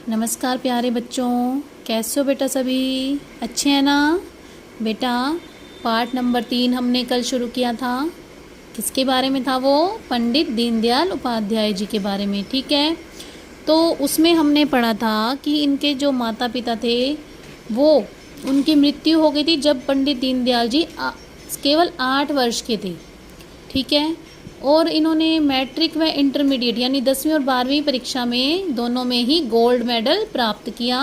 नमस्कार प्यारे बच्चों, कैसे हो बेटा? सभी अच्छे हैं ना? बेटा पाठ नंबर 3 हमने कल शुरू किया था। किसके बारे में था वो? पंडित दीनदयाल उपाध्याय जी के बारे में। ठीक है, तो उसमें हमने पढ़ा था कि इनके जो माता पिता थे वो उनकी मृत्यु हो गई थी जब पंडित दीनदयाल जी केवल 8 वर्ष के थे। ठीक है, और इन्होंने मैट्रिक व इंटरमीडिएट यानी 10वीं और 12वीं परीक्षा में दोनों में ही गोल्ड मेडल प्राप्त किया।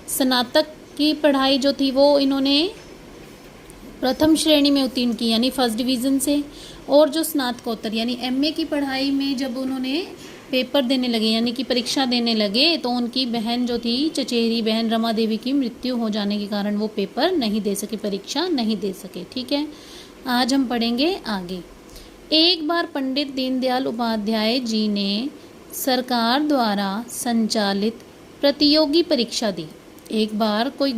स्नातक की पढ़ाई जो थी वो इन्होंने प्रथम श्रेणी में उत्तीर्ण की यानी फर्स्ट डिवीज़न से, और जो स्नातकोत्तर यानी एमए की पढ़ाई में जब उन्होंने पेपर देने लगे यानी कि परीक्षा देने लगे तो उनकी बहन जो थी चचेरी बहन रमा देवी की मृत्यु हो जाने के कारण वो पेपर नहीं दे सके, परीक्षा नहीं दे सके। ठीक है, आज हम पढ़ेंगे आगे। एक बार पंडित दीनदयाल उपाध्याय जी ने सरकार द्वारा संचालित प्रतियोगी परीक्षा दी। एक बार कोई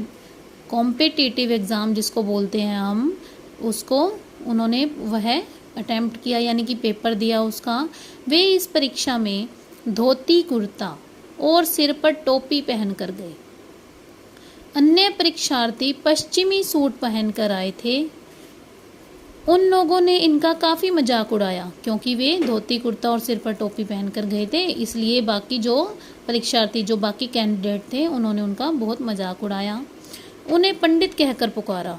कॉम्पिटिटिव एग्ज़ाम जिसको बोलते हैं हम, उसको उन्होंने वह अटेम्प्ट किया यानी कि पेपर दिया उसका। वे इस परीक्षा में धोती कुर्ता और सिर पर टोपी पहनकर गए। अन्य परीक्षार्थी पश्चिमी सूट पहनकर आए थे। उन लोगों ने इनका काफ़ी मजाक उड़ाया क्योंकि वे धोती कुर्ता और सिर पर टोपी पहनकर गए थे, इसलिए बाकी जो परीक्षार्थी जो बाकी कैंडिडेट थे उन्होंने उनका बहुत मजाक उड़ाया। उन्हें पंडित कहकर पुकारा।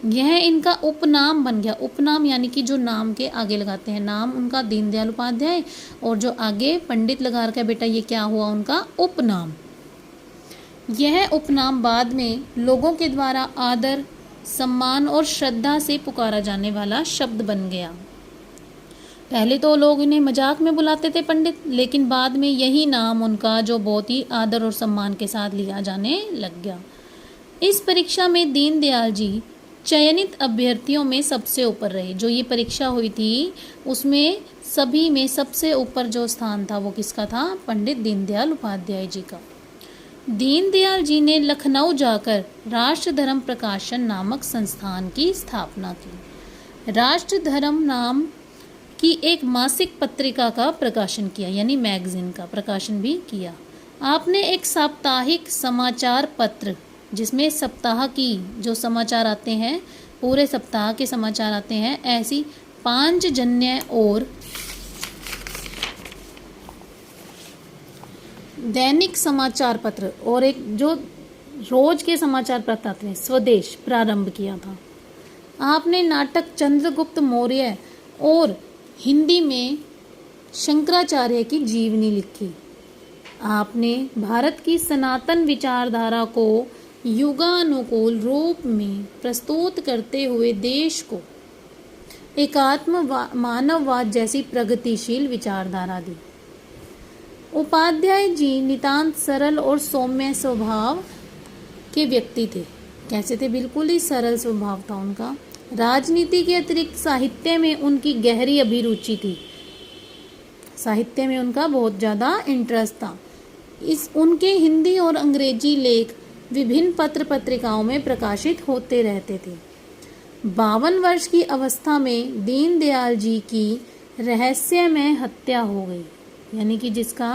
यह इनका उपनाम बन गया। उपनाम यानी कि जो नाम के आगे लगाते हैं, नाम उनका दीनदयाल उपाध्याय और जो आगे पंडित लगा रखा है बेटा, ये क्या हुआ? उनका उपनाम। यह उपनाम बाद में लोगों के द्वारा आदर, सम्मान और श्रद्धा से पुकारा जाने वाला शब्द बन गया। पहले तो लोग इन्हें मजाक में बुलाते थे पंडित, लेकिन बाद में यही नाम उनका जो बहुत ही आदर और सम्मान के साथ लिया जाने लग गया। इस परीक्षा में दीनदयाल जी चयनित अभ्यर्थियों में सबसे ऊपर रहे। जो ये परीक्षा हुई थी उसमें सभी में सबसे ऊपर जो स्थान था वो किसका था? पंडित दीनदयाल उपाध्याय जी का। दीनदयाल जी ने लखनऊ जाकर राष्ट्र धर्म प्रकाशन नामक संस्थान की स्थापना की। राष्ट्र धर्म नाम की एक मासिक पत्रिका का प्रकाशन किया यानी मैगजीन का प्रकाशन भी किया। आपने एक साप्ताहिक समाचार पत्र जिसमें सप्ताह की जो समाचार आते हैं, पूरे सप्ताह के समाचार आते हैं, ऐसी पांचजन्य और दैनिक समाचार पत्र और एक जो रोज के समाचार पत्र आते हैं, स्वदेश प्रारंभ किया था। आपने नाटक चंद्रगुप्त मौर्य और हिंदी में शंकराचार्य की जीवनी लिखी। आपने भारत की सनातन विचारधारा को युगानुकूल रूप में प्रस्तुत करते हुए देश को एकात्म मानववाद जैसी प्रगतिशील विचारधारा दी। उपाध्याय जी नितांत सरल और सौम्य स्वभाव के व्यक्ति थे। कैसे थे? बिल्कुल ही सरल स्वभाव था उनका। राजनीति के अतिरिक्त साहित्य में उनकी गहरी अभिरुचि थी। साहित्य में उनका बहुत ज़्यादा इंटरेस्ट था। इस उनके हिंदी और अंग्रेजी लेख विभिन्न पत्र पत्रिकाओं में प्रकाशित होते रहते थे। 52 वर्ष की अवस्था में दीनदयाल जी की रहस्यमय हत्या हो गई यानी कि जिसका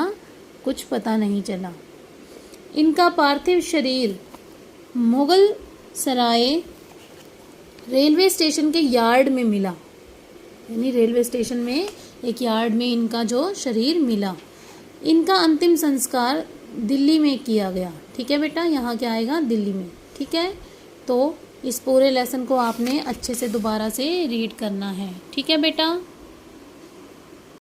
कुछ पता नहीं चला। इनका पार्थिव शरीर मुगल सराय रेलवे स्टेशन के यार्ड में मिला यानी रेलवे स्टेशन में एक यार्ड में इनका जो शरीर मिला। इनका अंतिम संस्कार दिल्ली में किया गया। ठीक है बेटा, यहाँ क्या आएगा? दिल्ली में। ठीक है, तो इस पूरे लेसन को आपने अच्छे से दोबारा से रीड करना है। ठीक है बेटा।